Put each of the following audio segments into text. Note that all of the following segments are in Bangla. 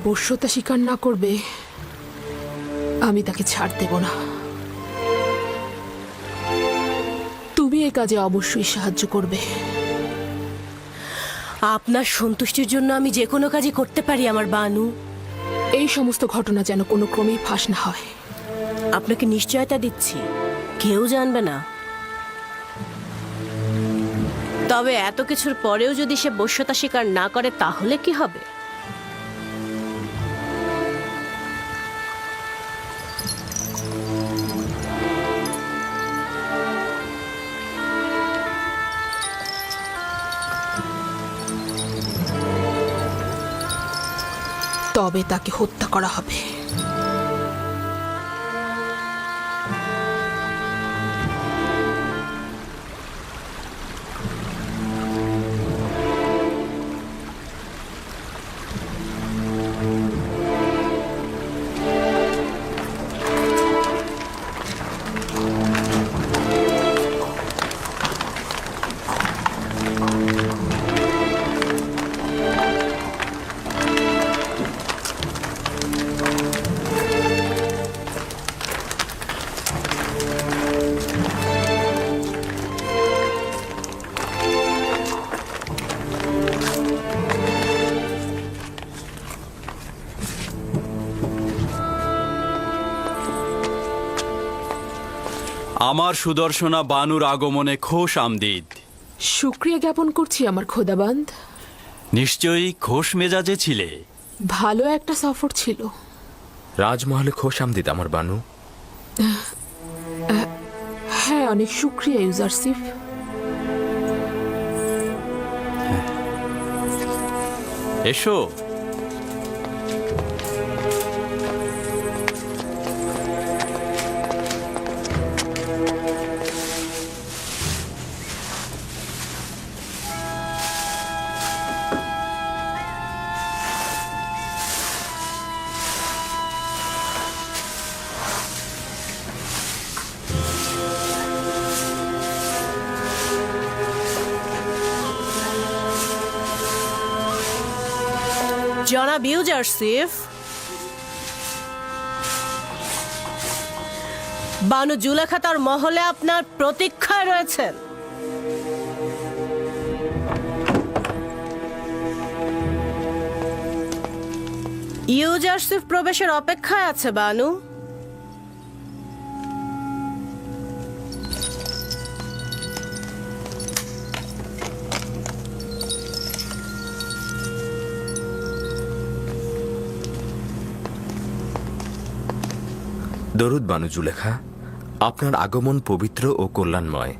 পোষ্যতা স্বীকার না করবে আমি তাকে ছাড় দেব না। তুমি এই কাজে অবশ্যই সাহায্য করবে। আপনার সন্তুষ্টির জন্য আমি যে কোনো কাজই করতে পারি আমার বানু। এই সমস্ত ঘটনা যেন কোনো ক্রমেই ফাঁস না হয়। আপনাকে নিশ্চয়তা দিচ্ছি, কেউ জানবে না। তবে এত কিছুর পরেও যদি সে বশ্যতা স্বীকার না করে তাহলে কি হবে? তবে তাকে হত্যা করা হবে। আমার সুদর্শনা বানুর আগমনে খোশ আমদিদ। শুকরিয়া জ্ঞাপন করছি আমার খোদাবান্দ। নিশ্চয়ই খোশ মেজাজে ছিলে। ভালো একটা সফর ছিল। রাজমহলে খোশ আমদিদ আমার বানু। হ্যাঁ, অনেক শুকরিয়া ইউজারসিফ। এসো। জনাব ইউজারসিফ, বানু জুলেখা তার মহলে আপনার প্রতীক্ষায় রয়েছেন। ইউজারসিফ প্রবেশের অপেক্ষায় আছে বানু। দরুদ বানু জুলেখা, আপনার আগমন পবিত্র ও কল্যাণময়।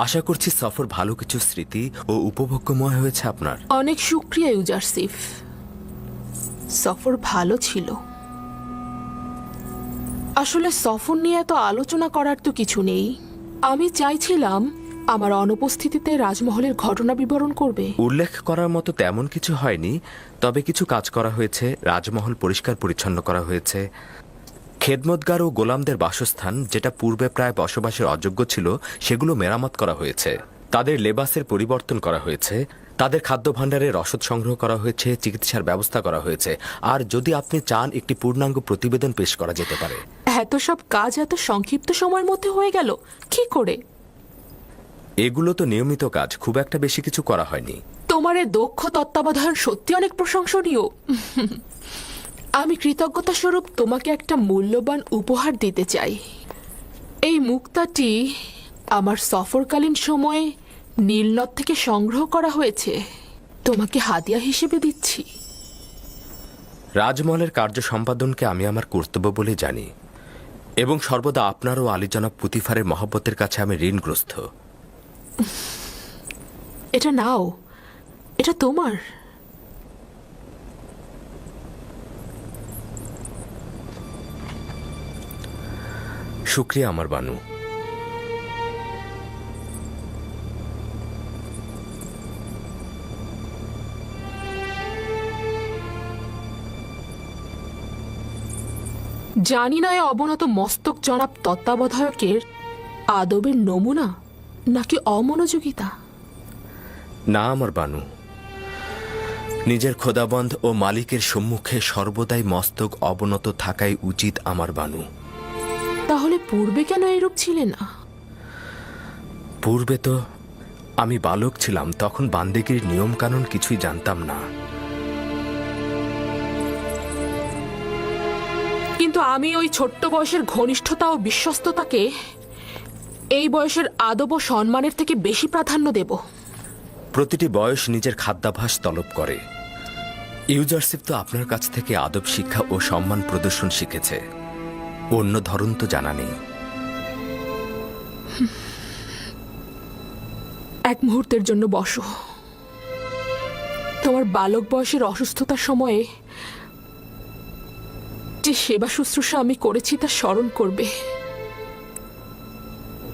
আশা করছি সফর ভালো কিছু স্মৃতি ও উপভোগ্যময় হয়েছে আপনার। অনেক শুকরিয়া ইউজারসিফ, সফর ভালো ছিল। আসলে সফর নিয়ে এত আলোচনা করার তো কিছু নেই। আমি চাইছিলাম আমার অনুপস্থিতিতে রাজমহলের ঘটনা বিবরণ করবে। উল্লেখ করার মতো তেমন কিছু হয়নি, তবে কিছু কাজ করা হয়েছে। রাজমহল পরিষ্কার পরিচ্ছন্ন করা হয়েছে। খেদমতগার ও গোলামদের বাসস্থান, যেটা পূর্বে প্রায় বসবাসের অযোগ্য ছিল, সেগুলো মেরামত করা হয়েছে। তাদের লেবাসের পরিবর্তন করা হয়েছে। তাদের খাদ্য ভাণ্ডারের রসদ সংগ্রহ করা হয়েছে। চিকিৎসার ব্যবস্থা করা হয়েছে। আর যদি আপনি চান, একটি পূর্ণাঙ্গ প্রতিবেদন পেশ করা যেতে পারে। এত সব কাজ এত সংক্ষিপ্ত সময়ের মধ্যে হয়ে গেল কি করে? এগুলো তো নিয়মিত কাজ, খুব একটা বেশি কিছু করা হয়নি। তোমার এই দক্ষ তত্ত্বাবধান সত্যি অনেক প্রশংসনীয়। আমি কৃতজ্ঞতা স্বরূপ তোমাকে একটা মূল্যবান উপহার দিতে চাই। এই মুক্তাটি আমার সফরকালীন সময়ে নীলনদ থেকে সংগ্রহ করা হয়েছে। তোমাকে হাদিয়া হিসেবে দিচ্ছি। রাজমহলের কার্য সম্পাদনকে আমি আমার কর্তব্য বলে জানি, এবং সর্বদা আপনার ও আলী জনাব পুতিফারের মহব্বতের কাছে আমি ঋণগ্রস্ত। এটা নাও, এটা তোমার। শুক্রিয়া আমার বানু। জানি না এই অবনত মস্তক জনাব তত্ত্বাবধায়কের আদবের নমুনা নাকি অমনোযোগিতা। না আমার বানু, নিজের খোদাবন্ধ ও মালিকের সম্মুখে সর্বদাই মস্তক অবনত থাকাই উচিত আমার বানু। তাহলে পূর্বে কেন এরূপ ছিলে না? পূর্বে তো আমি বালক ছিলাম, তখন বান্দেগীর নিয়মকানুন কিছুই জানতাম না। কিন্তু আমি ওই ছোট্ট বয়সের ঘনিষ্ঠতা ও বিশ্বস্ততাকে এই বয়সের আদব ও সম্মানের থেকে বেশি প্রাধান্য দেব। প্রতিটি বয়স নিজের খাদ্যাভ্যাস তলব করে। ইউজারশিপ তো আপনার কাছ থেকে আদব শিক্ষা ও সম্মান প্রদর্শন শিখেছে, অন্য ধরন তো জানা নেই। এক মুহূর্তের জন্য বসো। তোমার বালক বয়সের অসুস্থতার সময়ে যে সেবা শুশ্রূষা আমি করেছি তা স্মরণ করবে।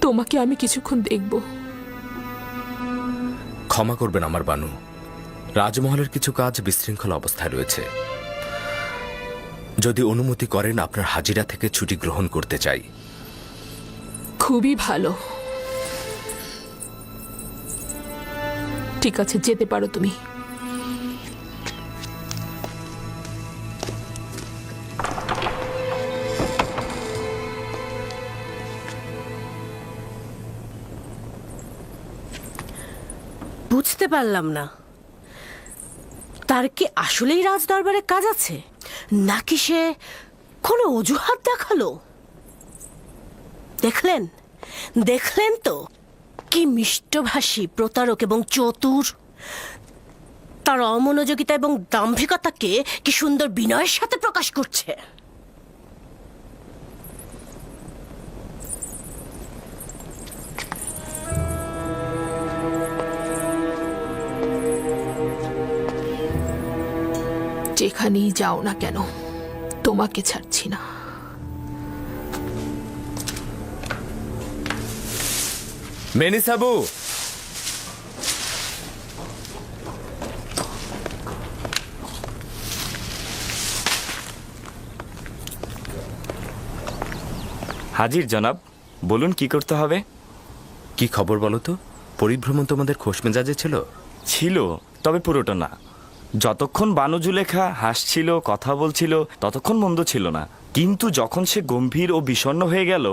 তোমাকে আমি কিছুক্ষণ দেখব। ক্ষমা করবেন আমার বানু, রাজমহলের কিছু কাজ বিশৃঙ্খল অবস্থায় রয়েছে। যদি অনুমতি করেন, আপনার হাজিরা থেকে ছুটি গ্রহণ করতে চাই। খুবই ভালো। ঠিক আছে, যেতে পারো তুমি। বুঝতে পারলাম না, তার কি আসলেই রাজদরবারে কাজ আছে, নাকি সে কোনো অজুহাত দেখালো? দেখলেন দেখলেন তো কি মিষ্টভাষী, প্রতারক এবং চতুর। তার অমনোযোগিতা এবং দাম্ভিকতাকে কি সুন্দর বিনয়ের সাথে প্রকাশ করছে। যেখানেই যাও না কেন, তোমাকে ছাড়ছি না। মেনিসাবু, হাজির জনাব, বলুন কি করতে হবে। কি খবর বলো তো? পরিভ্রমণ তোমাদের খোশ মেজাজে ছিল? ছিল, তবে পুরোটা না। যতক্ষণ বানু জুলেখা হাসছিল, কথা বলছিল, ততক্ষণ মন্দ ছিল না। কিন্তু যখন সে গম্ভীর ও বিষণ্ণ হয়ে গেল,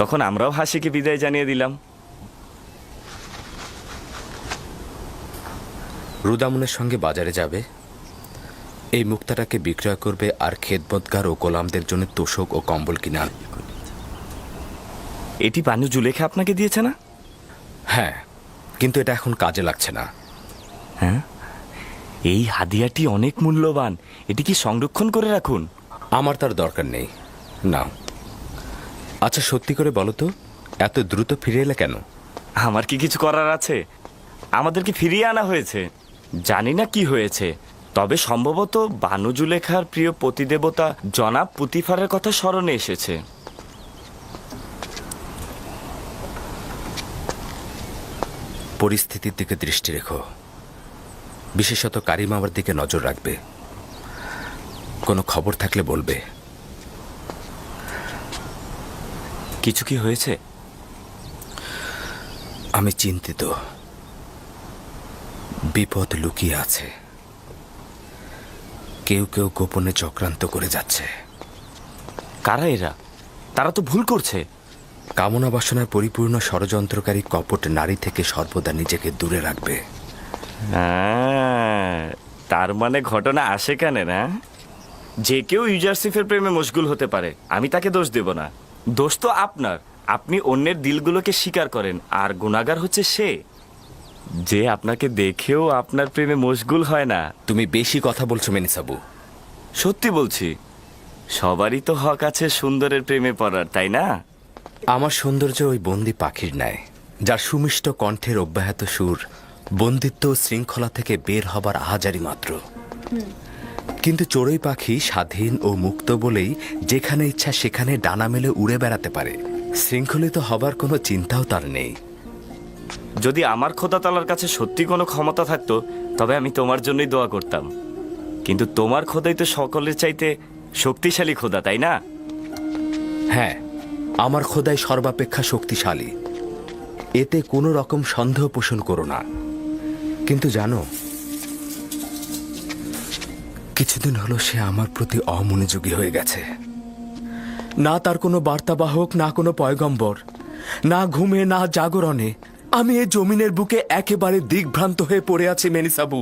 তখন আমরাও হাসিকে বিদায় জানিয়ে দিলাম। রুদামুনের সঙ্গে বাজারে যাবে, এই মুক্তাটাকে বিক্রয় করবে, আর খেদমতগার ও গোলামদের জন্য তোষক ও কম্বল কিনে আনবে। এটি বানু জুলেখা আপনাকে দিয়েছে না? হ্যাঁ, কিন্তু এটা এখন কাজে লাগছে না। হ্যাঁ, এই হাদিয়াটি অনেক মূল্যবান, এটি কি সংরক্ষণ করে রাখুন। আমার তার দরকার নেই, না। আচ্ছা, সত্যি করে বলো তো, এত দ্রুত ফিরে এলে কেন? আমার কি কিছু করার আছে? আমাদেরকে ফিরিয়ে আনা হয়েছে। জানি না কি হয়েছে, তবে সম্ভবত বানু জুলেখার প্রিয় পতিদেবতা জনাব পুতিফারের কথা স্মরণে এসেছে। পরিস্থিতির দিকে দৃষ্টি রেখো, বিশেষত কারিম আমার দিকে নজর রাখবে। কোনো খবর থাকলে বলবে। কিছু কি হয়েছে? আমি চিন্তিত, বিপদ লুকিয়ে আছে। কেউ কেউ গোপনে চক্রান্ত করে যাচ্ছে। কারা এরা? তারা তো ভুল করছে। কামনা বাসনায় পরিপূর্ণ ষড়যন্ত্রকারী কপট নারী থেকে সর্বদা নিজেকে দূরে রাখবে। তার মানে ঘটনা আসে কেন না? যে কেউ ইউজারসিফের প্রেমে মশগুল হতে পারে, আমি তাকে দোষ দেব না। দোষ তো আপনার। আপনি অন্যের দিলগুলোকে স্বীকার করেন, আর গুনাহগার হচ্ছে সে যে আপনাকে দেখেও আপনার প্রেমে মশগুল হয় না। তুমি বেশি কথা বলছো মেনিসাবু। সত্যি বলছি, সবারই তো হক আছে সুন্দরের প্রেমে পড়ার, তাই না? আমার সৌন্দর্য ওই বন্দি পাখির ন্যায়, যার সুমিষ্ট কণ্ঠের অব্যাহত সুর বন্দিত্ব ও শৃঙ্খলা থেকে বের হবার আহাজারি মাত্র। কিন্তু চড়ুই পাখি স্বাধীন ও মুক্ত বলেই যেখানে ইচ্ছা সেখানে ডানা মেলে উড়ে বেড়াতে পারে। শৃঙ্খলিত হবার কোনো চিন্তাও তার নেই। যদি আমার খোদা তাআলার কাছে সত্যি কোনো ক্ষমতা থাকতো, তবে আমি তোমার জন্যই দোয়া করতাম। কিন্তু তোমার খোদাই তো সকলের চাইতে শক্তিশালী খোদা, তাই না? হ্যাঁ, আমার খোদাই সর্বাপেক্ষা শক্তিশালী, এতে কোনো রকম সন্দেহ পোষণ করো না। কিন্তু জানো, কিছুদিন হলো সে আমার প্রতি অমনোযোগী হয়ে গেছে। না তার কোনো বার্তাবাহক, না কোনো পয়গম্বর, না ঘুমে না জাগরণে। আমি এই জমিনের বুকে একেবারে দিগ্ভ্রান্ত হয়ে পড়ে আছি মেনিসাবু।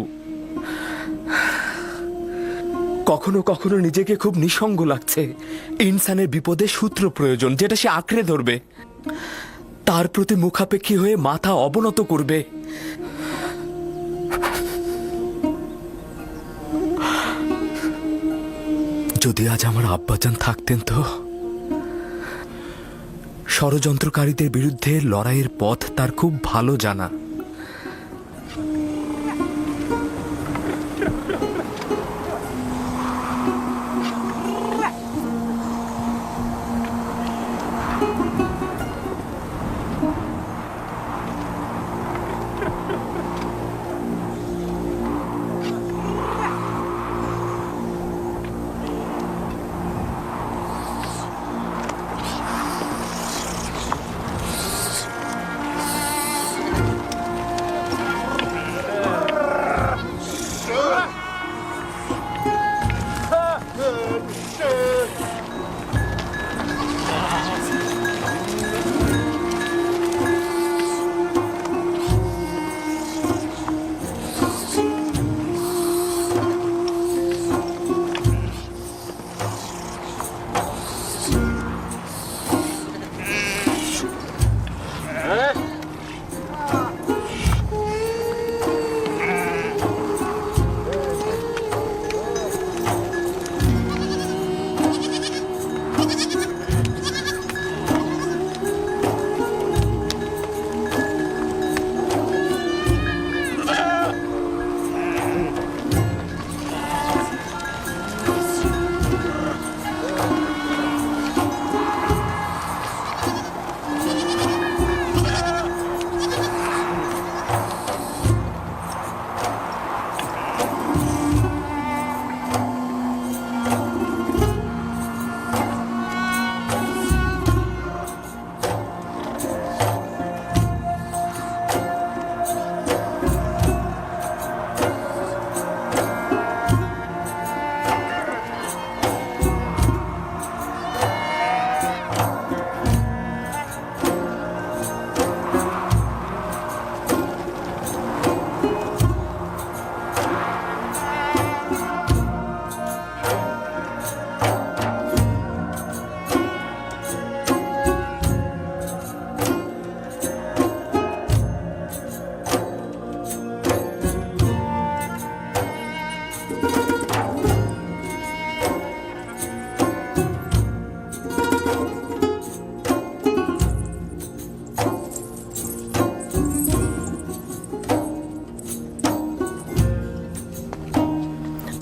কখনো কখনো নিজেকে খুব নিঃসঙ্গ লাগছে। ইনসানের বিপদে সূত্র প্রয়োজন, যেটা সে আঁকড়ে ধরবে, তার প্রতি মুখাপেক্ষী হয়ে মাথা অবনত করবে। যদি আজ আমার আব্বাজান থাকতেন তো। ষড়যন্ত্রকারীদের বিরুদ্ধে লড়াইয়ের পথ তার খুব ভালো জানা।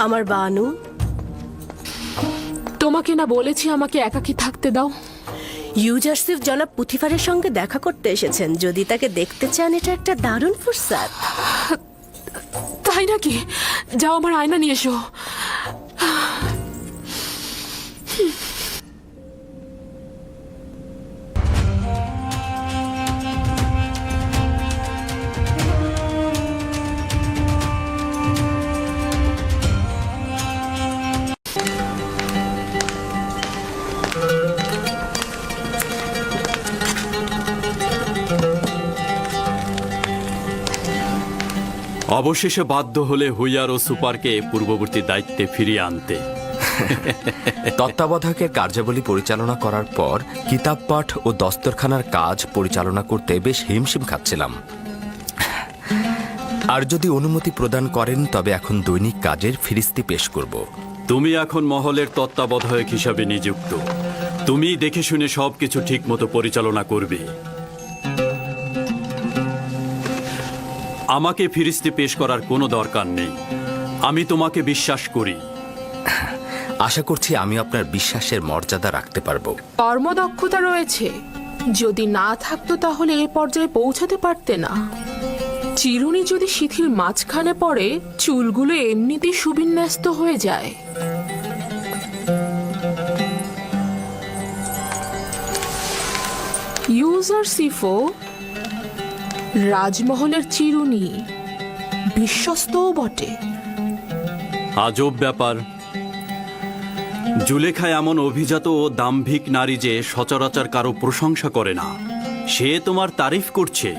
আমার বানু, তোমাকে না বলেছি আমাকে একাকী থাকতে দাও? ইউজারসিফ জনাব পুথিফারের সঙ্গে দেখা করতে এসেছেন। যদি তাকে দেখতে চান, এটা একটা দারুণ ফুরসাত। তাই নাকি? যাও, আমার আয়না নিয়ে এসো। অবশেষে বাধ্য হলে হুইয়ার ও সুপারকে পূর্ববর্তী দায়িত্বে ফিরিয়ে আনতে। তত্ত্বাবধায়কের কার্যাবলী পরিচালনা করার পর কিতাব পাঠ ও দস্তরখানার কাজ পরিচালনা করতে বেশ হিমশিম খাচ্ছিলাম। আর যদি অনুমতি প্রদান করেন, তবে এখন দৈনিক কাজের ফিরিস্তি পেশ করব। তুমি এখন মহলের তত্ত্বাবধায়ক হিসাবে নিযুক্ত। তুমি দেখে শুনে সবকিছু ঠিক মতো পরিচালনা করবে। আমাকে ফিরিস্তি পেশ করার কোনো দরকার নেই। আমি তোমাকে বিশ্বাস করি। আশা করছি আমি আপনার বিশ্বাসের মর্যাদা রাখতে পারবো। কর্মদক্ষতা রয়েছে। যদি না থাকতো তাহলে এ পর্যায়ে পৌঁছাতে পারতে না। চিরুনি যদি শিথিল মাঝখানে পড়ে, চুলগুলো এমনিতেই সুবিন্যস্ত হয়ে যায়। ইউজারসিফও রাজমহলের চিরুনি, বিশ্বস্তও বটে। আজব ব্যাপার। জুলেখা এমন অভিজাত ও দাম্ভিক নারী যে সচরাচর কারো প্রশংসা করে না। সে তোমার তারিফ করছে।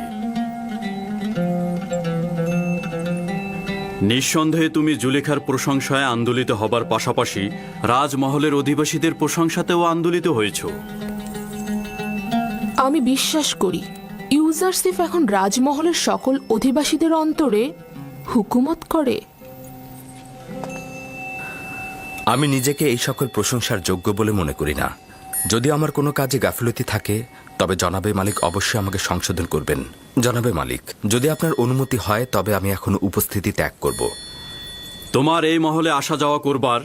নিঃসন্দেহে তুমি জুলেখার প্রশংসায় আন্দোলিত হবার পাশাপাশি রাজমহলের অধিবাসীদের প্রশংসাতেও আন্দোলিত হয়েছ। আমি বিশ্বাস করি ইউজারসিফ এখন রাজমহলের সকল অধিবাসীদের অন্তরে হুকুমত করে। আমি নিজেকে এই সকল প্রশংসার যোগ্য বলে মনে করি না। যদি আমার কোনো কাজে গাফিলতি থাকে তবে জনাবে মালিক অবশ্যই আমাকে সংশোধন করবেন। জনাবে মালিক, যদি আপনার অনুমতি হয় তবে আমি এখন উপস্থিতি ত্যাগ করব। তোমার এই মহলে আসা যাওয়া করবার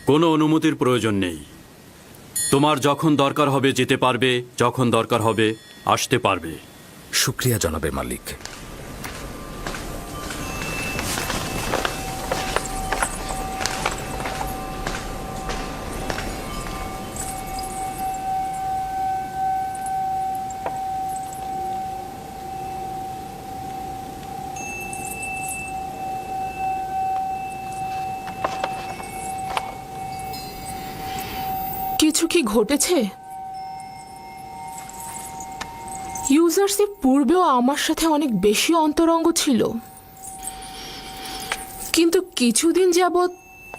কোনো অনুমতির প্রয়োজন নেই। তোমার যখন দরকার হবে যেতে পারবে, যখন দরকার হবে আসতে পারবে। শুক্রিয়া জনাবে মালিক। কিছু কি ঘটেছে? ইউজারসিফ পূর্বেও আমার সাথে অনেক বেশি অন্তরঙ্গ ছিল, কিন্তু কিছুদিন যাবৎ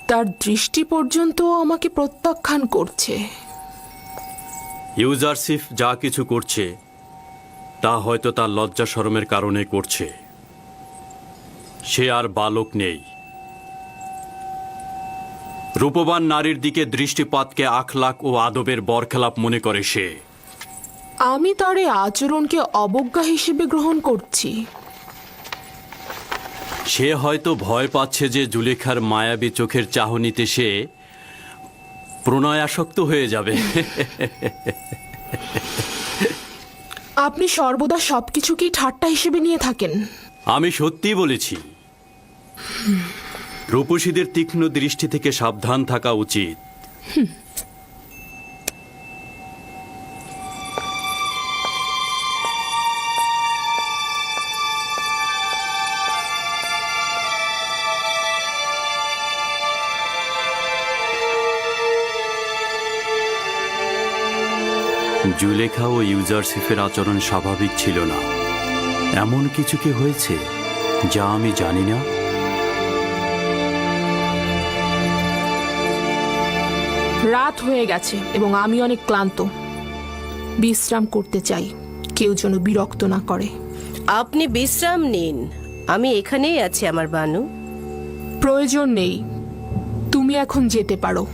তার দৃষ্টি পর্যন্ত আমাকে প্রত্যাখ্যান করছে। ইউজারসিফ যা কিছু করছে তা হয়তো তার লজ্জা শরমের কারণে করছে। সে আর বালক নেই। রূপবান নারীর দিকে দৃষ্টিপাতকে আখলাক ও আদবের বরখেলাপ মনে করে সে। আমি তার এই আচরণকে অবজ্ঞা হিসেবে গ্রহণ করছি। সে হয়তো ভয় পাচ্ছে যে জুলেখার মায়াবী চোখের চাহনিতে সে প্রণয়াসক্ত হয়ে যাবে। আপনি সর্বদা সবকিছুকেই ঠাট্টা হিসেবে নিয়ে থাকেন। আমি সত্যি বলেছি। রূপসীদের তীক্ষ্ণ দৃষ্টি থেকে সাবধান থাকা উচিত। জুলেখা ও ইউজারসিফের আচরণ স্বাভাবিক ছিল না। এমন কিছু কি হয়েছে যা আমি জানি না? রাত হয়ে গেছে এবং আমি অনেক ক্লান্ত। বিশ্রাম করতে চাই, কেউ যেন বিরক্ত না করে। আপনি বিশ্রাম নিন, আমি এখানেই আছি আমার বানু। প্রয়োজন নেই, তুমি এখন যেতে পারো।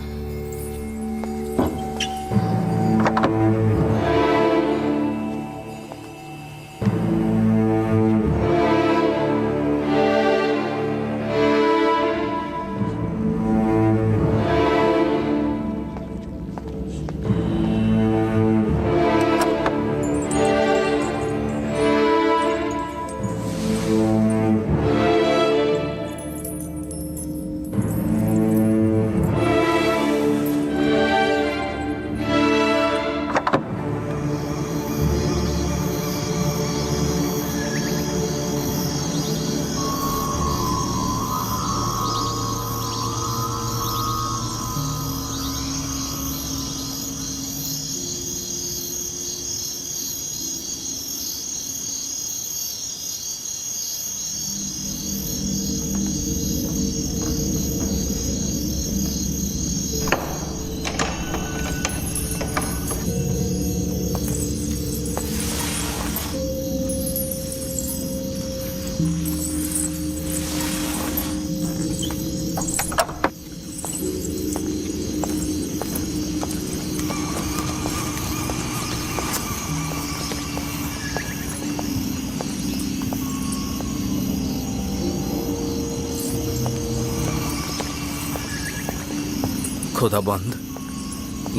খোদাবন্দ,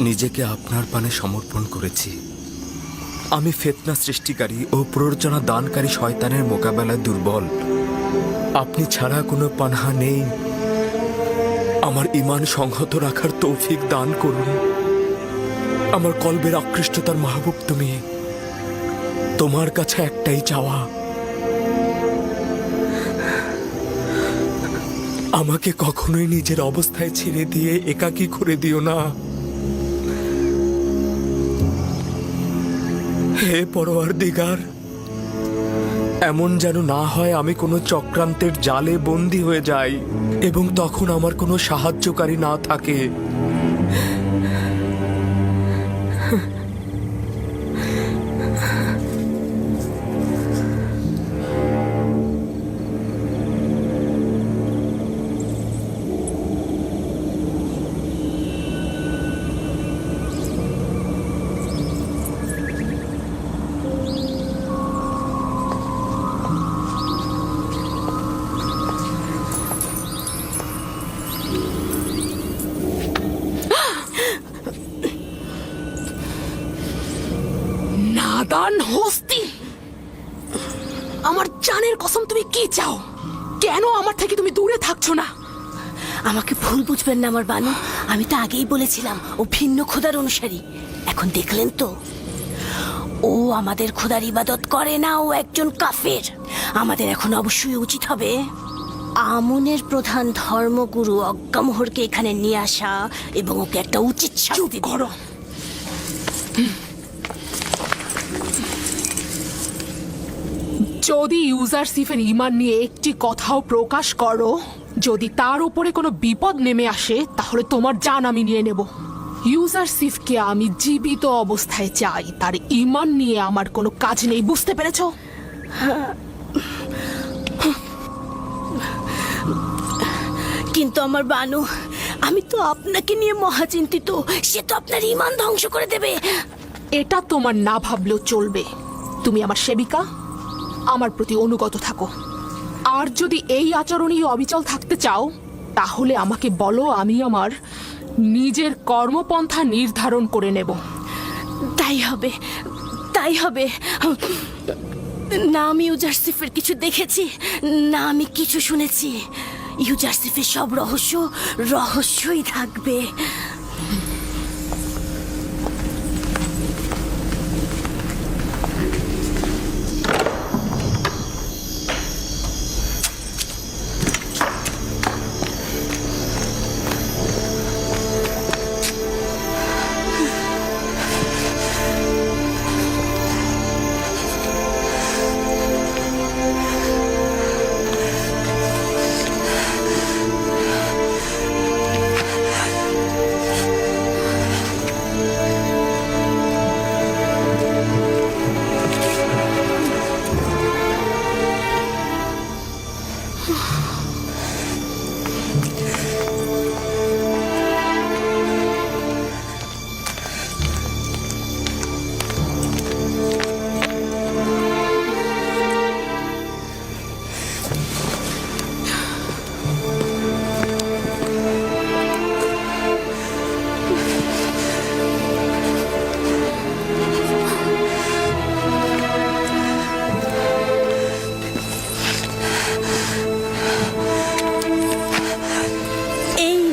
নিজেকে আপনার পানে সমর্পণ করেছি। আমি ফিতনা সৃষ্টিকারী ও প্ররোচনা দানকারী শয়তানের মোকাবেলায় দুর্বল। আপনি ছাড়া কোনো পানাহা নেই। আমার ঈমান সংহত রাখার তৌফিক দান করুন। আমার কলবের আকৃষ্টতার মাহবুব তুমি। তোমার কাছে একটাই চাওয়া, আমাকে কখনোই নিজের অবস্থায় ছেড়ে দিয়ে একাকী করে দিও না। হে পরওয়ারদিগার, এমন যেন না হয় আমি কোনো চক্রান্তের জালে বন্দী হয়ে যাই এবং তখন আমার কোনো সাহায্যকারী না থাকে। নাদান হস্তি, আমার জানের কসম, তুমি কি চাও? কেন আমার থেকে তুমি দূরে থাকছো না? আমাকে ভুল বুঝবেন না আমার বানু, আমি তো আগেই বলেছিলাম ও ভিন্ন খোদার অনুসারী। এখন দেখলেন তো, ও আমাদের খোদার ইবাদত করে না, ও একজন কাফের। আমাদের এখন অবশ্যই উচিত হবে আমনের প্রধান ধর্মগুরু অজ্ঞামোহরকে এখানে নিয়ে আসা এবং ওকে একটা উচিত শাস্তি করো। যদি ইউজারসিফের ঈমান নিয়ে একটি কথাও প্রকাশ করো, যদি তার উপরে কোনো বিপদ নেমে আসে, তাহলে তোমার জান আমি নিয়ে নেব। ইউজারসিফকে আমি জীবিত অবস্থায় চাই, তার ঈমান নিয়ে আমার কোনো কাজ নেই, বুঝতে পেরেছো? কিন্তু আমার বানু, আমি তো আপনাকে নিয়ে মহাচিন্তিত। সে তো আপনার ঈমান ধ্বংস করে দেবে। এটা তোমার না ভাবলেও চলবে। তুমি আমার সেবিকা, আমার প্রতি অনুগত থাকো। আর যদি এই আচরণেই অবিচল থাকতে চাও, তাহলে আমাকে বলো, আমি আমার নিজের কর্মপন্থা নির্ধারণ করে নেব। তাই হবে, তাই হবে। না আমি ইউজারসিফের কিছু দেখেছি, না আমি কিছু শুনেছি। ইউজারসিফের সব রহস্য রহস্যই থাকবে।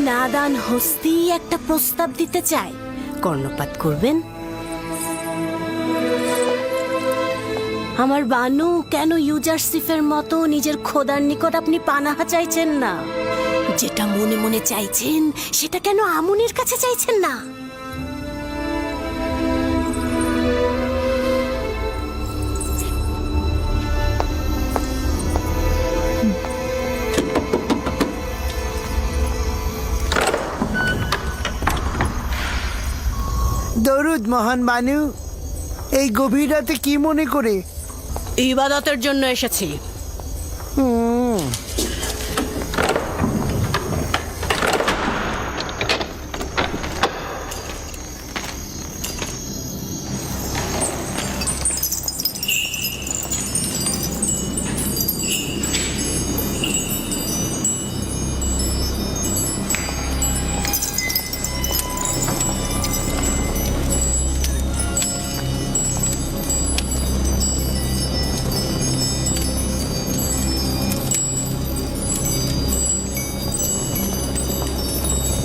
নাদান হস্তি একটা প্রস্তাব দিতে চায়, কর্ণপাত করবেন? আমার বানু, কেন ইউজারসিফের মতো নিজের খোদার নিকট আপনি পানাহা চাইছেন না? যেটা মনে মনে চাইছেন সেটা কেন আমুনের কাছে চাইছেন না? দরুদ মহান বানু। এই গভীর রাতে কি মনে করে? ইবাদতের জন্য এসেছি।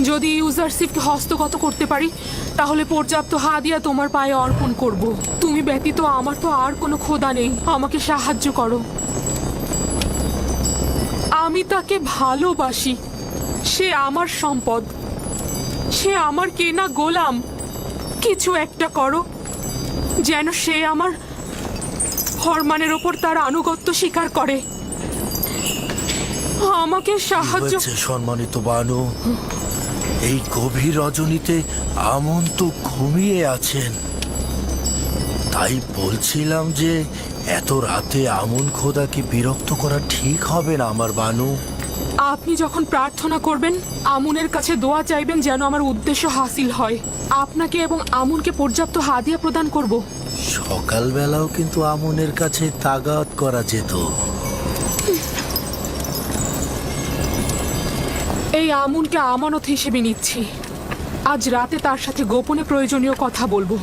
যদি ইউজারসিফকে হস্তগত করতে পারি, তাহলে পর্যাপ্ত হাদিয়া তোমার পায়ে অর্পণ করব। তুমি ব্যতীত আমার তো আর কোনো খোদা নেই, আমাকে সাহায্য করো। আমি তাকে ভালোবাসি। সে আমার সম্পদ, সে আমার কেনা গোলাম। কিছু একটা করো যেন সে আমার ফরমানের ওপর তার আনুগত্য স্বীকার করে। আমাকে সাহায্য। হয়েছে সম্মানিত বানু? এই গভীর রজনীতে আমন তো ঘুমিয়ে আছেন, তাই বলছিলাম যে এত রাতে আমন খোদাকে বিরক্ত করা ঠিক হবে না আমার বানু। আপনি যখন প্রার্থনা করবেন, আমুনের কাছে দোয়া চাইবেন যেন আমার উদ্দেশ্য হাসিল হয়। আপনাকে এবং আমুনকে পর্যাপ্ত হাদিয়া প্রদান করব। সকালবেলাও কিন্তু আমনের কাছে তাগাত করা যেত। এই আমুনকে আমানত হিসেবে নিচ্ছি। আজ রাতে তার সাথে গোপনে প্রয়োজনীয় কথা বলবো।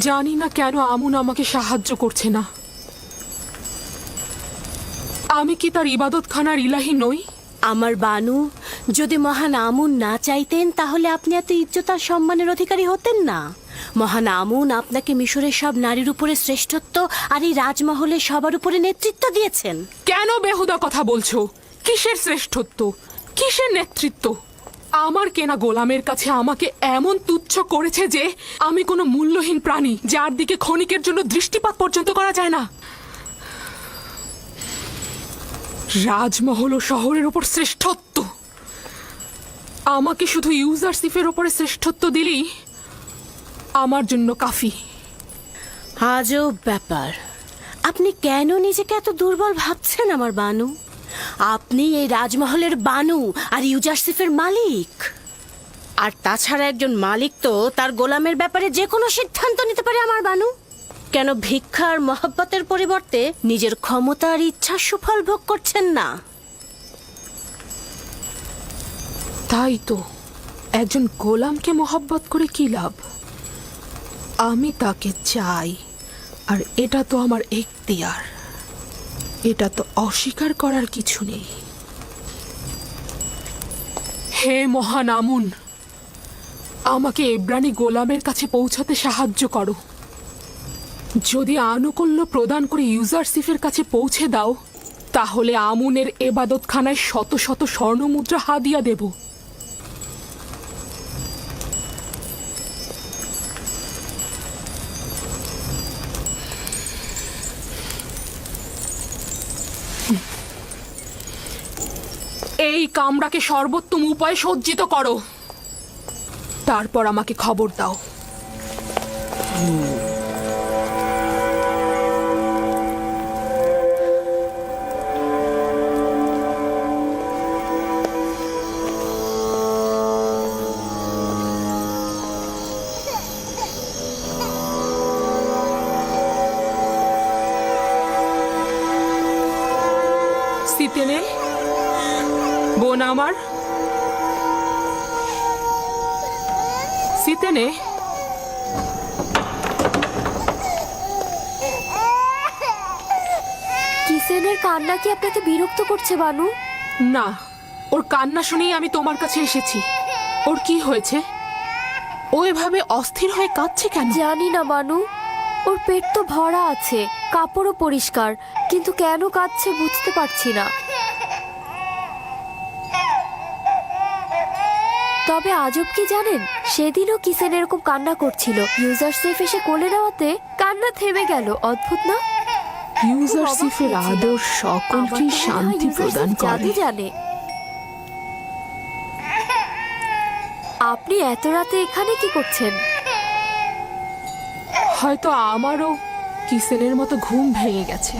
জানি না কেন আমুন আমাকে সাহায্য করছে না। আমি কি তার ইবাদতখানার ইলাহি নই? আমার বানু, যদি মহান আমুন না চাইতেন তাহলে আপনি এত ইজ্জত আর সম্মানের অধিকারী হতেন না। মহান আমুন আপনাকে মিশরের সব নারীর উপরে শ্রেষ্ঠত্ব আর এই রাজমহলে সবার উপরে নেতৃত্ব দিয়েছেন। কেন বেহুদা কথা বলছো? কিসের শ্রেষ্ঠত্ব, কিসের নেতৃত্ব? আমার কেনা গোলামের কাছে আমাকে এমন তুচ্ছ করেছে যে আমি কোনো মূল্যহীন প্রাণী, যার দিকে ক্ষণিকের জন্য দৃষ্টিপাত পর্যন্ত করা যায় না। রাজমহল ও শহরের ওপর শ্রেষ্ঠত্ব। আমাকে শুধু ইউজারশিপের ওপরে শ্রেষ্ঠত্ব দিলেই আমার জন্য কাফি। আজব ব্যাপার, আপনি কেন নিজেকে এত দুর্বল ভাবছেন আমার বানু? আপনি এই রাজমহলের বানু আর ইউজারশিপের মালিক। আর তাছাড়া একজন মালিক তো তার গোলামের ব্যাপারে যে কোনো সিদ্ধান্ত নিতে পারে আমার বানু। কেন ভিক্ষা আর মহব্বতের পরিবর্তে নিজের ক্ষমতা আর ইচ্ছার সুফল ভোগ করছেন না? তাই তো, একজন গোলামকে মহব্বত করে কি লাভ? আমি তাকে চাই, আর এটা তো আমার এখতিয়ার। এটা তো অস্বীকার করার কিছু নেই। হে মহান আমুন, আমাকে এব্রানি গোলামের কাছে পৌঁছাতে সাহায্য করো। যদি আনুকূল্য প্রদান করে ইউজারশিপের কাছে পৌঁছে দাও, তাহলে আমুনের এবাদতখানায় শত শত স্বর্ণমুদ্রা হাদিয়া দেব। এই কামরাকে সর্বোত্তম উপায়ে সজ্জিত করো, তারপর আমাকে খবর দাও। সিতেনে, বোন আমার, সিতেনে, কিসেনের কান্না কি আপনাকে বিরক্ত করছে বানু? না, ওর কান্না শুনেই আমি তোমার কাছে এসেছি। ওর কি হয়েছে? ও এভাবে অস্থির হয়ে কাঁদছে কেন? জানি না বানু, ওর পেট তো ভরা আছে, কাপড়ও পরিষ্কার, কিন্তু কেন কাঁদছে বুঝতে পারছি না। তবে আজব কি জানেন, সেদিনও কিসেন এরকম কান্না করছিল। ইউজার সেফ এসে কোলে নেওয়াতে কান্না থেমে গেল। অদ্ভুত না? ইউজারশিপের আদর সকলকেই শান্তি প্রদান করে। জাদু জানে। আপনি এত রাতে এখানে কি করছেন? হয়তো আমারও কিসেনের মতো ঘুম ভেঙে গেছে।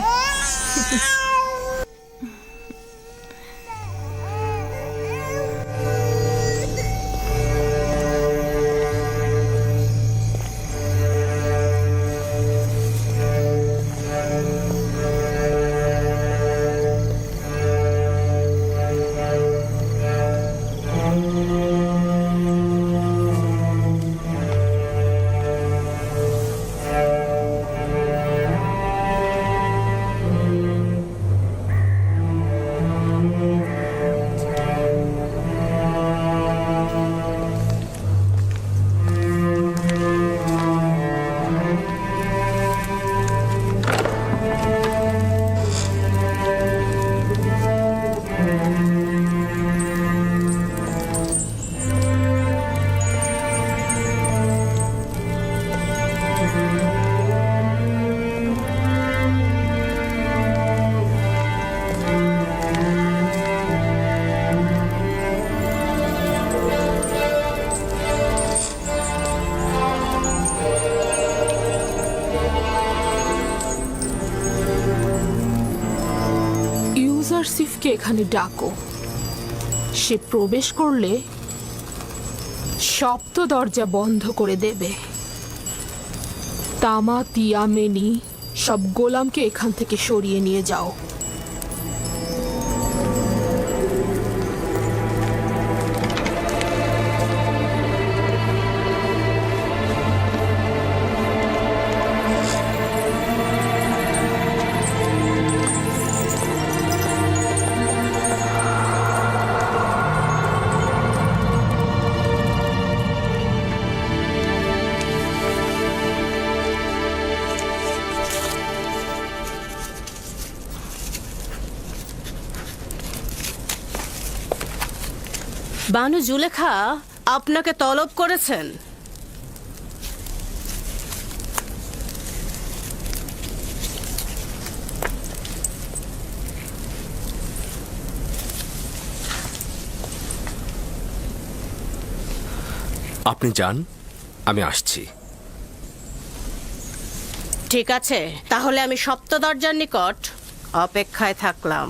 ইউজারশিপকে এখানে ডাকো। সে প্রবেশ করলে সপ্ত দরজা বন্ধ করে দেবে। তামা, তিয়া, মেনি সব গোলামকে এখান থেকে সরিয়ে নিয়ে যাও। বানু জুলেখা আপনাকে তলব করেছেন। আপনি যান, আমি আসছি। ঠিক আছে, তাহলে আমি সপ্ত দরজার নিকট অপেক্ষায় থাকলাম।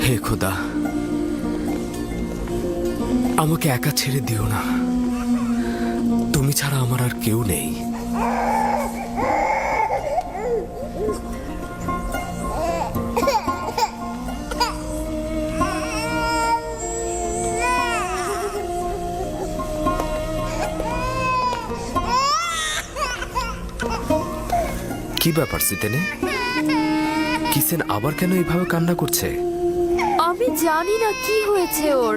হে খোদা, আমাকে একা ছেড়ে দিও না। তুমি ছাড়া আমার আর কেউ নেই। কি ব্যাপার সিতেনে? কিসেন আবার কেন এইভাবে কান্না করছে? আমি জানি না কি হয়েছে ওর।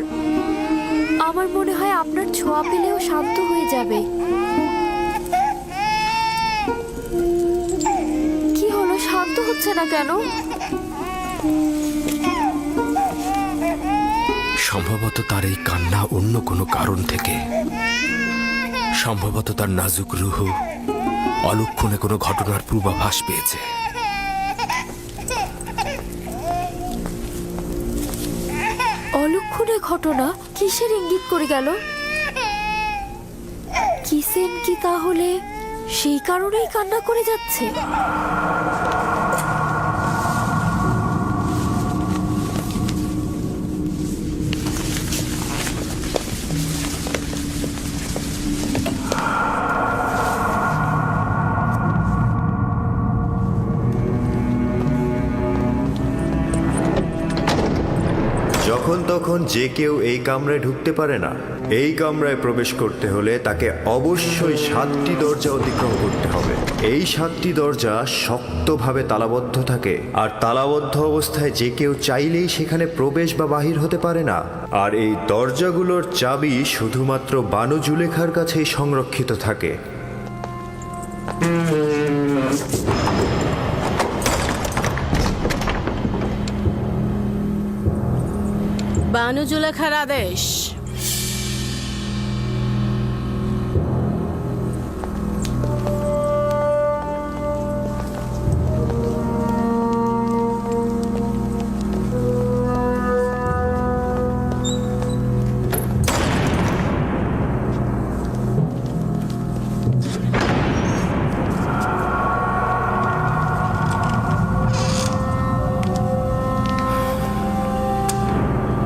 আমার মনে হয় আপনার ছোঁয়া পেলেও শান্ত হয়ে যাবে। কি হলো, শান্ত হচ্ছে না কেন? সম্ভবত তার এই কান্না অন্য কোনো কারণ থেকে। সম্ভবত তার নাজুক রুহ অলক্ষণে কোনো ঘটনার পূর্বাভাস পেয়েছে। অলক্ষণে ঘটনা? কিসের ইঙ্গিত করে গেল? কিসেন কি তাহলে সেই কারণেই কান্না করে যাচ্ছে? যখন তখন যে কেউ এই কামরায় ঢুকতে পারে না। এই কামরায় প্রবেশ করতে হলে তাকে অবশ্যই 7টি দরজা অতিক্রম করতে হবে। এই 7টি দরজা শক্তভাবে তালাবদ্ধ থাকে, আর তালাবদ্ধ অবস্থায় যে কেউ চাইলেই সেখানে প্রবেশ বা বাহির হতে পারে না। আর এই দরজাগুলোর চাবি শুধুমাত্র বানু জুলেখার কাছেই সংরক্ষিত থাকে। বানু জুলেখার আদেশ।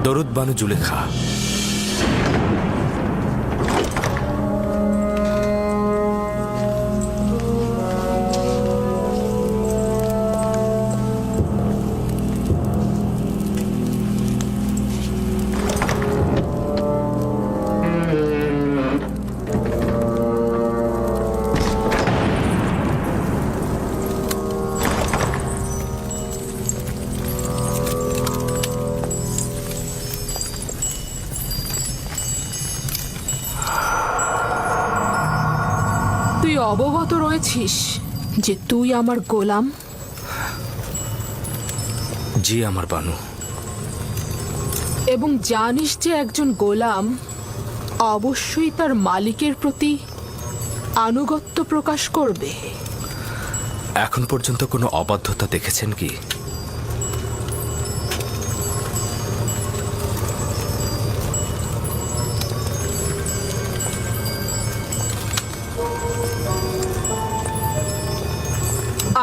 দরুদ বানু জুলেখা। তুই অবগত রয়েছিস যে তুই আমার গোলাম? জি আমার বানু। এবং জানিস যে একজন গোলাম অবশ্যই তার মালিকের প্রতি আনুগত্য প্রকাশ করবে। এখন পর্যন্ত কোনো অবাধ্যতা দেখেছেন কি?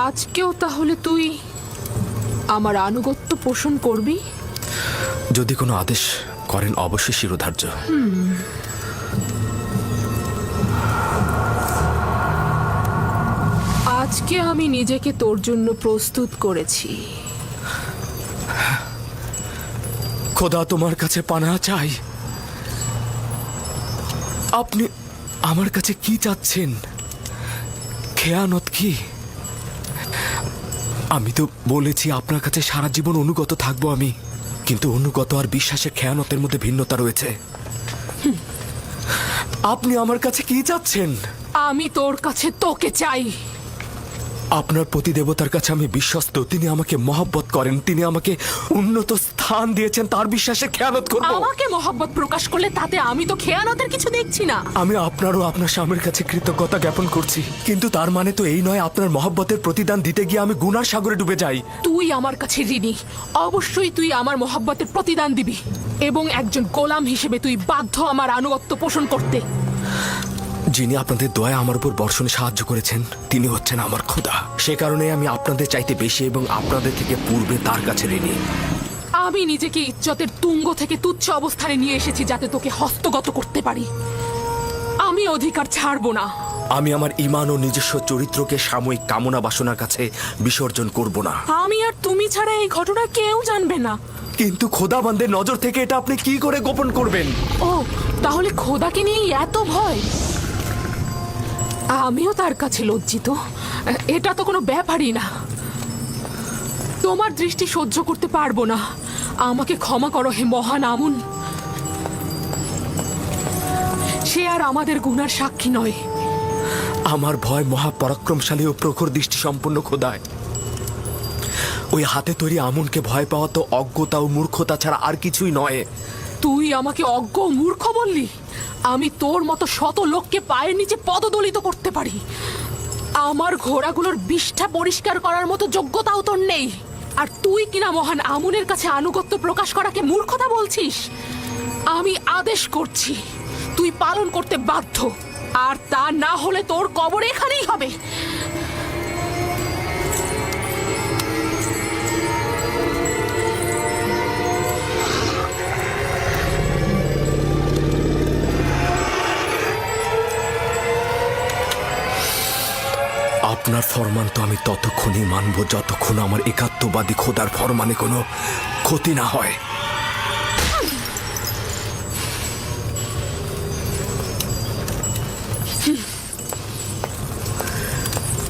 আজকেও তাহলে তুই আমার আনুগত্য পোষণ করবি? যদি কোনো আদেশ করেন অবশ্যই শিরোধার্য। আজকে আমি নিজেকে তোর জন্য প্রস্তুত করেছি। খোদা তোমার কাছে পানা চাই। আপনি আমার কাছে কি চাচ্ছেন? খেয়ানত কি? আমি তো বলেছি আপনার কাছে সারা জীবন অনুগত থাকবো আমি, কিন্তু অনুগত আর বিশ্বাসের খেয়ানতের মধ্যে ভিন্নতা রয়েছে। আপনি আমার কাছে কি চাচ্ছেন? আমি তোর কাছে তোকে চাই। আপনার প্রতিদেবতার কাছে আমি বিশ্বস্ত। তিনি আমাকে মহব্বত করেন, তিনি আমাকে উন্নত স্থান দিয়েছেন। তার বিশ্বাসে খেয়ানত করব? আমাকে মহব্বত প্রকাশ করলে তাতে আমি তো খেয়ানতের কিছু দেখছি না। আমি আপনারও আপনার স্বামীর কাছে কৃতজ্ঞতা জ্ঞাপন করছি, কিন্তু তার মানে তো এই নয় আপনার মহব্বতের প্রতিদান দিতে গিয়ে আমি গুনার সাগরে ডুবে যাই। তুই আমার কাছে ঋণী। অবশ্যই তুই আমার মহব্বতের প্রতিদান দিবি, এবং একজন গোলাম হিসেবে তুই বাধ্য আমার আনুগত্য পোষণ করতে। যিনি আপনাদের দয়া আমার উপর বর্ষণে সাহায্য করেছেন তিনি হচ্ছেন আমার খোদা। সে কারণে আমি আপনাদের চাইতে বেশি এবং আপনাদের থেকে পূর্বে তার কাছে ঋণী। আমি নিজেকে ইজ্জতের তুঙ্গ থেকে তুচ্ছ অবস্থানে নিয়ে এসেছি যাতে তোকে হস্তগত করতে পারি। আমি অধিকার ছাড়বো না। আমি আমার ঈমান ও নিজস্ব চরিত্রকে সাময়িক কামনা বাসনার কাছে বিসর্জন করব না। আমি আর তুমি ছাড়া এই ঘটনা কেউ জানবে না। কিন্তু খোদাবন্দের নজর থেকে এটা আপনি কি করে গোপন করবেন? ও, তাহলে খোদাকে নিয়ে এত ভয়? আমিও তার কাছে লজ্জিত। এটা তো কোনো ব্যাপারই না। তোমার দৃষ্টি সহ্য করতে পারবো না। আমাকে ক্ষমা করো হে মহান আমুন। সে আর আমাদের গুনার সাক্ষী নয়। আমার ভয় মহাপরাক্রমশালী ও প্রখর দৃষ্টি সম্পন্ন খোদায়। ওই হাতে তৈরি আমুনকে ভয় পাওয়া তো অজ্ঞতা ও মূর্খতা ছাড়া আর কিছুই নয়। তুই আমাকে অজ্ঞ ও মূর্খ বললি? আমি তোর মতো শত লোককে পায়ের নিচে পদদলিত করতে পারি। আমার ঘোড়াগুলোর বিষ্ঠা পরিষ্কার করার মতো যোগ্যতাও তোর নেই। আর তুই কিনা মহান আমুনের কাছে আনুগত্য প্রকাশ করাকে মূর্খতা বলছিস? আমি আদেশ করছি, তুই পালন করতে বাধ্য। আর তা না হলে তোর কবর এখানেই হবে। আপনার ফরমান তো আমি ততক্ষণই মানব যতক্ষণ আমার একাত্মবাদী খোদার ফরমানে কোনো ক্ষতি না হয়।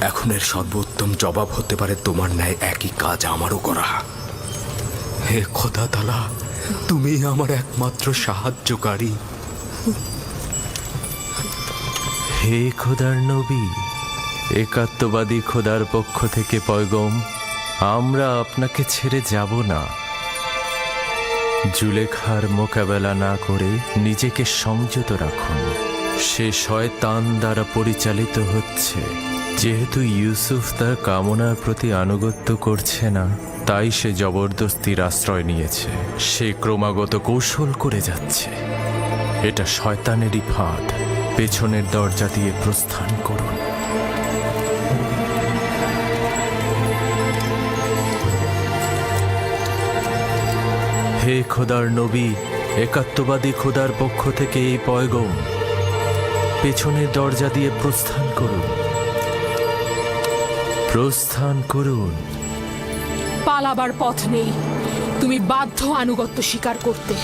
এখন এর সর্বোত্তম জবাব হতে পারে তোমার ন্যায় একই কাজ আমারও করা। হে খোদা তাআলা, তুমি আমার একমাত্র সাহায্যকারী। হে খোদার নবী, একাত্মবাদী খোদার পক্ষ থেকে পয়গম, আমরা আপনাকে ছেড়ে যাব না। জুলেখার মোকাবেলা না করে নিজেকে সংযত রাখুন। সে শয়তান দ্বারা পরিচালিত হচ্ছে। যেহেতু ইউসুফ তার কামনার প্রতি আনুগত্য করছে না, তাই সে জবরদস্তির আশ্রয় নিয়েছে। সে ক্রমাগত কৌশল করে যাচ্ছে। এটা শয়তানেরই ফাঁদ। পেছনের দরজা দিয়ে প্রস্থান করুন। হে খোদার নবী, একাত্মবাদী খোদার পক্ষ থেকে এই পয়গম, পেছনের দরজা দিয়ে প্রস্থান করুন। প্রস্থান করুন। পালাবার পথ নেই, তুমি বাধ্য আনুগত্য স্বীকার করতে।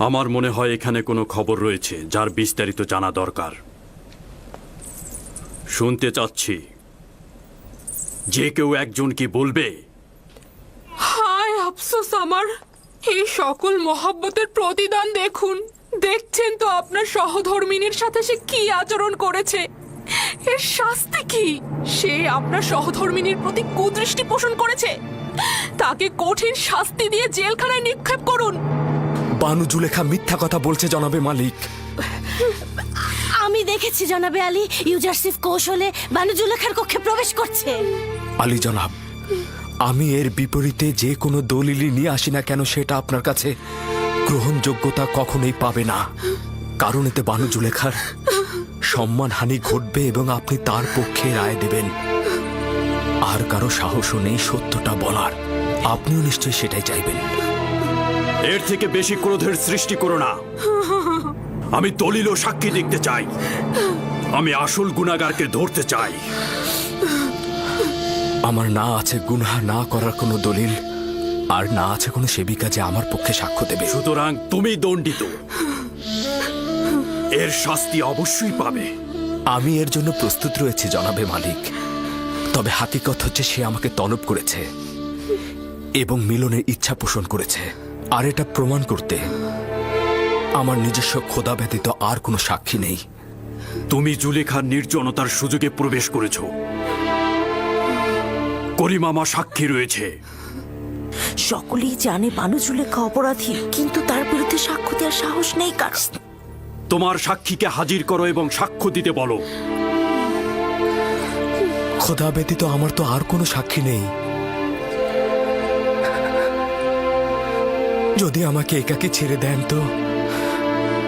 আমার মনে হয় এখানে কোনো খবর রয়েছে যার বিস্তারিত জানা দরকার। শুনতে চাচ্ছি, যে কেউ একজন কি বলবে? হায় আফসোস আমার, এই সকল মহব্বতের প্রতিদান দেখুন। দেখছেন তো আপনার সহধর্মিনীর সাথে সে কি আচরণ করেছে। এর শাস্তি কি? সে আপনার সহধর্মিনীর প্রতি কুদৃষ্টি পোষণ করেছে। তাকে কঠিন শাস্তি দিয়ে জেলখানায় নিক্ষেপ করুন। বানু জুলেখা মিথ্যা কথা বলছে জনাবে মালিক। আমি দেখেছি জনাবে আলী, ইউজারসিফ কৌশলে বানু জুলেখার কক্ষে প্রবেশ করছে। আলী জনাব, আমি এর বিপরীতে যে কোনো দলিলই নিয়ে আসি না কেন, সেটা আপনার কাছে গ্রহণযোগ্যতা কখনোই পাবে না। কারণ এতে বানু জুলেখার সম্মানহানি ঘটবে এবং আপনি তার পক্ষে রায় দেবেন। আর কারো সাহসও নেই সত্যটা বলার। আপনিও নিশ্চয়ই সেটাই চাইবেন। এর থেকে বেশি ক্রোধের সৃষ্টি করো না। আমি দলিল ও সাক্ষী দেখতে চাই। আমি আসল গুনাহগারকে ধরতে চাই। আমার না আছে গুনাহ না করার কোনো দলিল, আর না আছে কোনো সেবিকা যে আমার পক্ষে সাক্ষ্য দেবে। সুতরাং তুমি দণ্ডিত। এর শাস্তি অবশ্যই পাবে। আমি এর জন্য প্রস্তুত রয়েছি জনাবে মালিক। তবে হাকিকত হচ্ছে সে আমাকে তলব করেছে এবং মিলনের ইচ্ছা পোষণ করেছে। আর এটা প্রমাণ করতে আমার নিজস্ব খোদা ব্যতীত আর কোনো সাক্ষী নেই। তুমি জুলেখার নির্জনতার সুযোগে প্রবেশ করেছ। করিমামা সাক্ষী রয়েছে। সকলেই জানে বানু জুলেখা অপরাধী, কিন্তু তার বিরুদ্ধে সাক্ষ্য দেওয়ার সাহস নেই কার। তোমার সাক্ষীকে হাজির করো এবং সাক্ষ্য দিতে বলো। খোদা ব্যতীত আমার তো আর কোনো সাক্ষী নেই। যদি আমাকে একাকে ছেড়ে দেন তো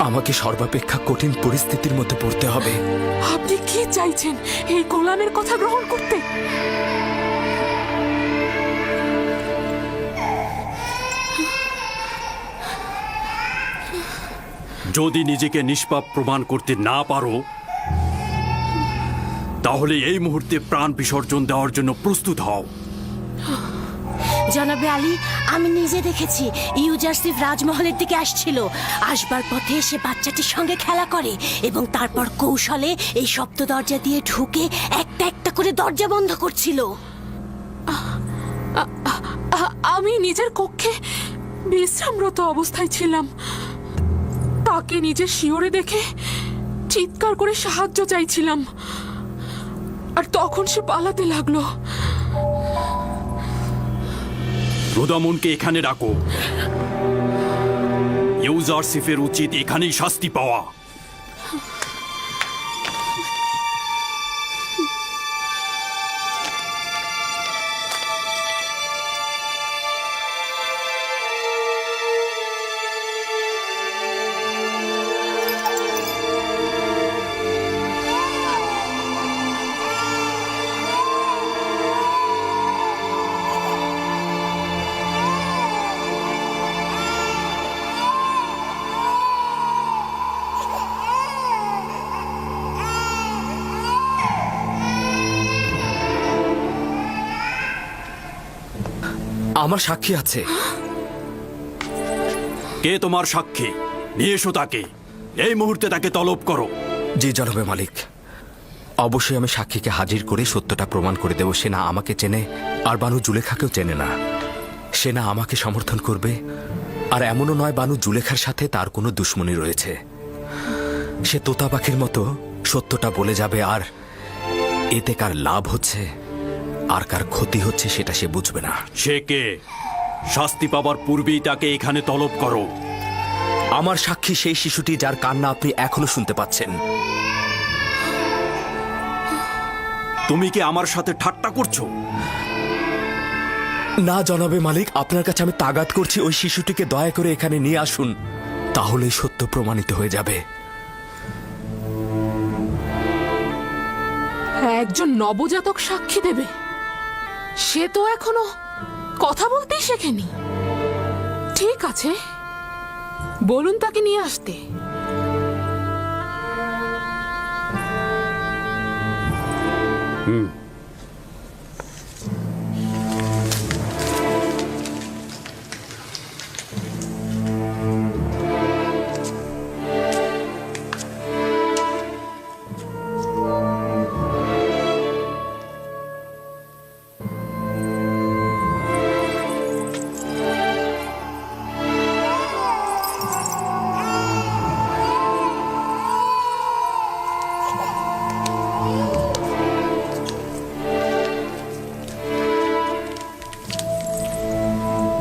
আমাকে সর্বাপেক্ষা কঠিন পরিস্থিতির মধ্যে পড়তে হবে। আপনি কি চাইছেন, এই গোলামের কথা গ্রহণ করতে? যদি নিজেকে নিষ্পাপ প্রমাণ করতে না পারো তাহলে এই মুহূর্তে প্রাণ বিসর্জন দেওয়ার জন্য প্রস্তুত হও। জনাবে আলী, আমি নিজে দেখেছি ইউজারসিফ রাজমহলের দিকে আসছিল। আসবার পথে সে বাচ্চাটির সঙ্গে খেলা করে এবং তারপর কৌশলে এই সপ্ত দরজা দিয়ে ঢুকে একটা একটা করে দরজা বন্ধ করছিল। আমি নিজের কক্ষে বিশ্রামরত অবস্থায় ছিলাম। তাকে নিজের শিওরে দেখে চিৎকার করে সাহায্য চাইছিলাম, আর তখন সে পালাতে লাগলো। রোদামনকে এখানে ডাকো। ইউজারসিফের উচিত এখানেই শাস্তি পাওয়া। আমার সাক্ষী আছে। কে তোমার সাক্ষী? নিয়ে এসো তাকে। এই মুহূর্তে তাকে তলব করো। জি জনাবে মালিক, অবশ্যই আমি সাক্ষীকে হাজির করে সত্যটা প্রমাণ করে দেব। সে না আমাকে চেনে, আর বানু জুলেখাকেও চেনে না। সে না আমাকে সমর্থন করবে, আর এমনও নয় বানু জুলেখার সাথে তার কোনো দুশ্মনী রয়েছে। সে তোতা পাখির মতো সত্যটা বলে যাবে, আর এতে কার লাভ হচ্ছে আর কার ক্ষতি হচ্ছে সেটা সে বুঝবে না। সে কে? শাস্তি পাবার পূর্বেই তাকে এখানে তলব করো। আমার সাক্ষী সেই শিশুটি যার কান্না আপনি এখনো শুনতে পাচ্ছেন। তুমি কি আমার সাথে ঠাট্টা করছো? না জনাবে মালিক, আপনার কাছে আমি তাগাদ করছি, ওই শিশুটিকে দয়া করে এখানে নিয়ে আসুন, তাহলেই সত্য প্রমাণিত হয়ে যাবে। একজন নবজাতক সাক্ষী দেবে? সে তো এখনো কথা বলতেই শেখেনি। ঠিক আছে, বলুন তাকে নিয়ে আসতে।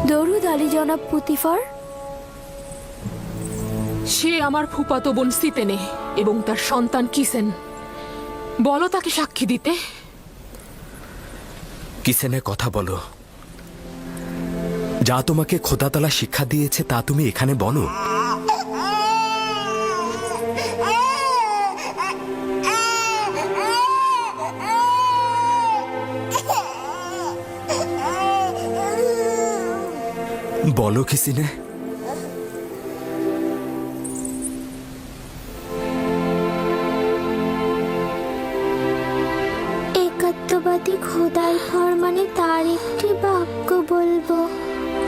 দরুদ আলী জনাব পুতিফার। সে আমার ফুফাতো বোন সিতেনে এবং তার সন্তান কিসেন। বলো তাকে সাক্ষী দিতে। কিসেনে কথা বলো। যা তোমাকে খোদাতালা শিক্ষা দিয়েছে তা তুমি এখানে বলো। বলো কিসিনে। একাত্মবাদী খোদার ফরমানে তার একটি বাক্য বলবো।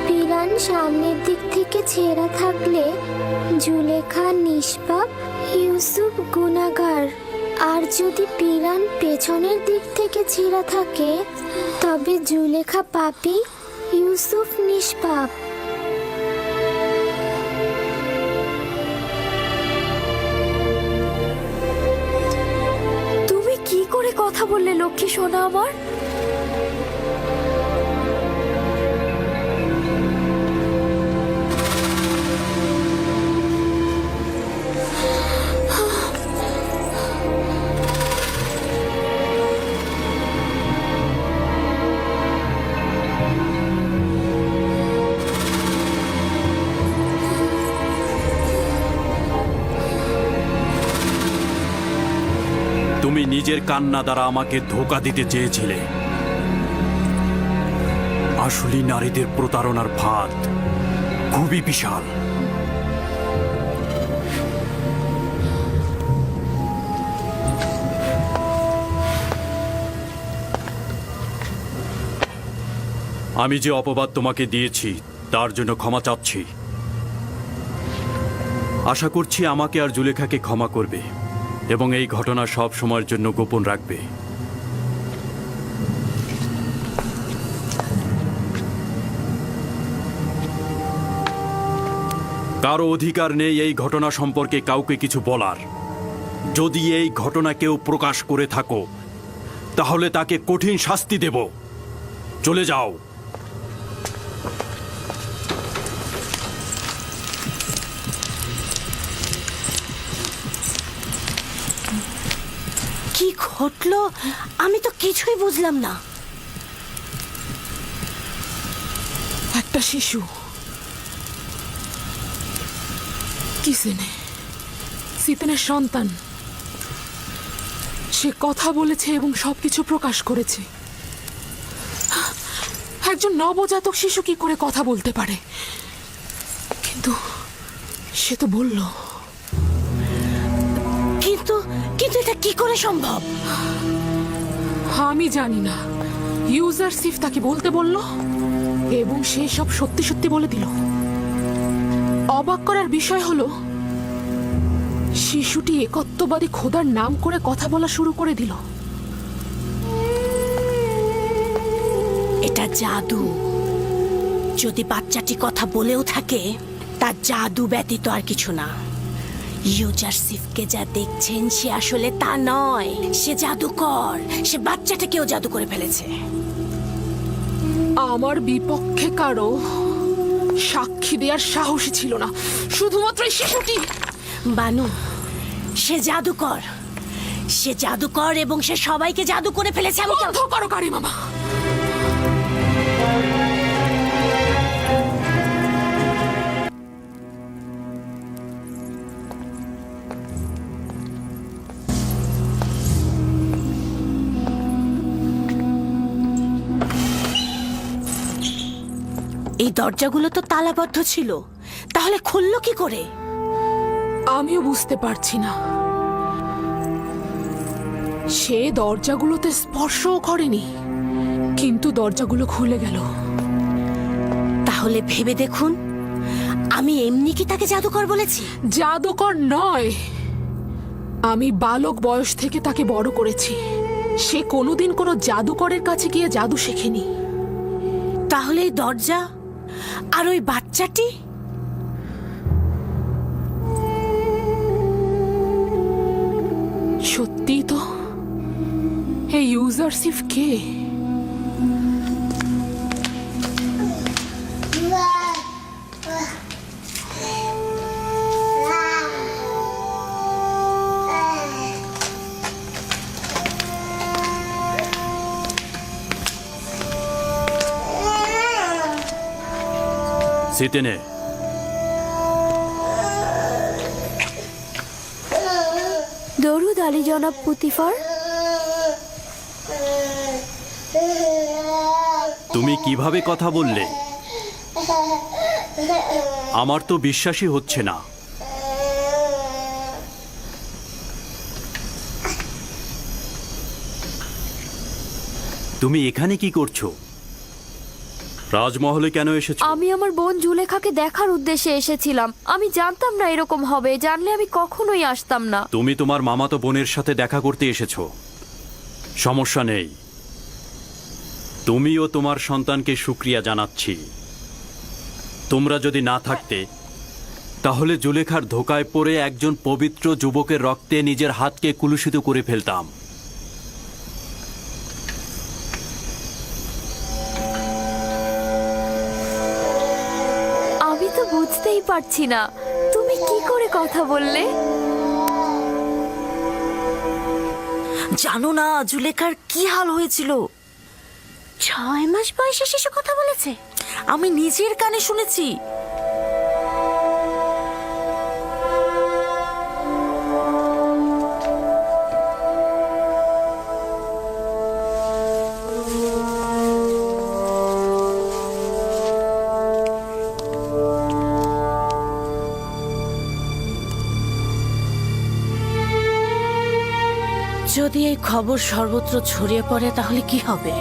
পিরান সামনের দিক থেকে ছেঁড়া থাকলে জুলেখা নিষ্পাপ, ইউসুফ গুনাহগার। আর যদি পিরান পেছনের দিক থেকে ছেঁড়া থাকে তবে জুলেখা পাপী, ইউসুফ নিষ্পাপ। তুমি কি করে কথা বললে লক্ষ্মী সোনা আমার? তুমি নিজের কান্না দ্বারা আমাকে ধোঁকা দিতে চেয়েছিলে। আসলে নারীদের প্রতারণার ফাঁদ খুবই বিশাল। আমি যে অপবাদ তোমাকে দিয়েছি তার জন্য ক্ষমা চাচ্ছি। আশা করছি আমাকে আর জুলেখাকে ক্ষমা করবে এবং এই ঘটনা সব সময়ের জন্য গোপন রাখবে। কারো অধিকার নেই এই ঘটনা সম্পর্কে কাউকে কিছু বলার। যদি এই ঘটনা কেউ প্রকাশ করে থাকো তাহলে তাকে কঠিন শাস্তি দেব। চলে যাও। কি ঘটলো আমি তো কিছুই বুঝলাম না। একটা শিশু কিসেনে, সিতেনের সন্তান, সে কথা বলেছে এবং সবকিছু প্রকাশ করেছে। একজন নবজাতক শিশু কি করে কথা বলতে পারে? কিন্তু সে তো বলল। কিন্তু কিন্তু এটা কি করে সম্ভব? আমি জানি না। ইউজারসিফ তাকে বলতে বলল এবং সে সব সত্যি সত্যি বলে দিল। অবাক করার বিষয় হলো শিশুটি একত্ববাদী খোদার নাম করে কথা বলা শুরু করে দিল। এটা জাদু। যদি বাচ্চাটি কথা বলেও থাকে তার জাদু ব্যতীত আর কিছু না। ইউজারসিফকে যা দেখছেন সে আসলে তা নয়, সে জাদুকর। সে বাচ্চাটাকেও জাদু করে ফেলেছে। আমার বিপক্ষে কারো সাক্ষী দেওয়ার সাহসী ছিল না, শুধুমাত্র এই শিশুটি। বানু, সে জাদুকর। সে জাদুকর এবং সে সবাইকে জাদু করে ফেলেছে। আমি বন্ধ করো কারি মামা। এই দরজাগুলো তো তালাবদ্ধ ছিল, তাহলে খুললো কি করে? আমিও বুঝতে পারছি না। সে দরজাগুলোতে স্পর্শও করেনি, কিন্তু দরজাগুলো খুলে গেল। তাহলে ভেবে দেখুন, আমি এমনি কি তাকে জাদুকর বলেছি? জাদুকর নয়, আমি বালক বয়স থেকে তাকে বড় করেছি। সে কোনোদিন কোনো জাদুকরের কাছে গিয়ে জাদু শেখেনি। তাহলে এই দরজা আর ওই বাচ্চাটি? সত্যি তো, এই ইউজারসিফ কে? সিতেনে, দরুদ আলী জনাব পুতিফার। তুমি কিভাবে কথা বললে? আমার তো বিশ্বাসই হচ্ছে না। তুমি এখানে কি করছো? রাজমহলে কেন এসেছো? আমি আমার বোন জুলেখাকে দেখার উদ্দেশ্যে এসেছিলাম। আমি জানতাম না এরকম হবে, জানলে আমি কখনোই আসতাম না। তুমি তোমার মামাতো বোনের সাথে দেখা করতে এসেছো, সমস্যা নেই। তুমিও তোমার সন্তানকে শুকরিয়া জানাচ্ছি। তোমরা যদি না থাকতে তাহলে জুলেখার ধোকায় পড়ে একজন পবিত্র যুবকের রক্তে নিজের হাতকে কুলুষিত করে ফেলতাম। আমি তো বুঝতেই পারছি না তুমি কি করে কথা বললে। জানো না জুলেখার কি হাল হয়েছিল? 6 মাস বয়সে শিশু কথা বলেছে? আমি নিজের কানে শুনেছি। যদি এই খবর সর্বত্র ছড়িয়ে পড়ে তাহলে কি হবে?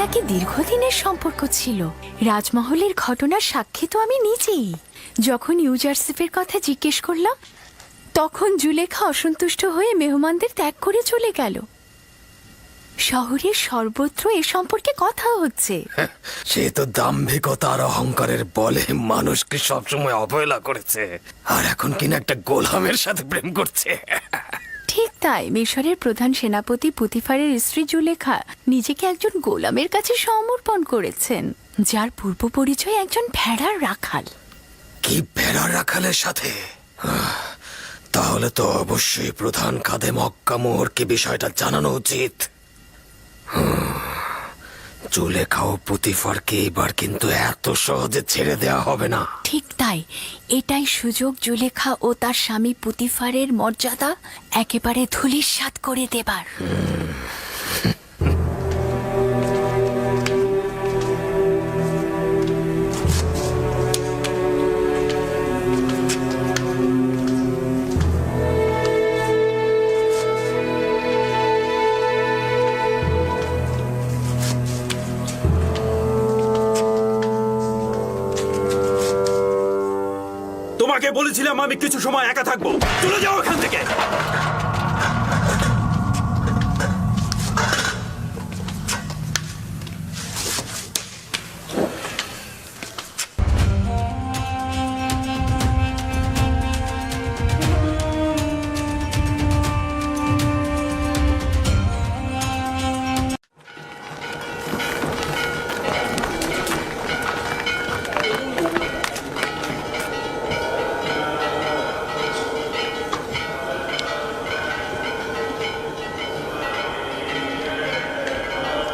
নাকি দীর্ঘদিনের সম্পর্ক ছিল। রাজমহলের ঘটনার সাক্ষী তো আমি নিজেই। যখন ইউজারসিফের কথা জিজ্ঞেস করলাম, তখন জুলেখা অসন্তুষ্ট হয়ে মেহমানদের ত্যাগ করে চলে গেল। শহরের সর্বত্র এ সম্পর্কে কথা হচ্ছে। সে তো দাম্ভিকতা আর অহংকারের বলে মানুষকে সবসময় অবহেলা করেছে, আর এখন কিনা একটা গোলামের সাথে প্রেম করছে। ঠিক তাই, মিশরের প্রধান সেনাপতি পুতিফারের স্ত্রী জুলেখা নিজেকে একজন গোলামের কাছে সমর্পণ করেছেন, যার পূর্ব পরিচয় একজন ভেড়ার রাখাল। কি ভেড়ার রাখালের সাথে? তাহলে তো অবশ্যই প্রধান খাদে মক্কা মোহরকে বিষয়টা জানানো উচিত। জুলেখা ও পুতিফারকে এবার কিন্তু এত সহজে ছেড়ে দেওয়া হবে না। ঠিক তাই, এটাই সুযোগ জুলেখা ও তার স্বামী পুতিফারের মর্যাদা একেবারে ধূলিসাৎ করে দেবার। তোমাকে বলেছিলাম আমি কিছু সময় একা থাকবো, চলে যাও এখান থেকে।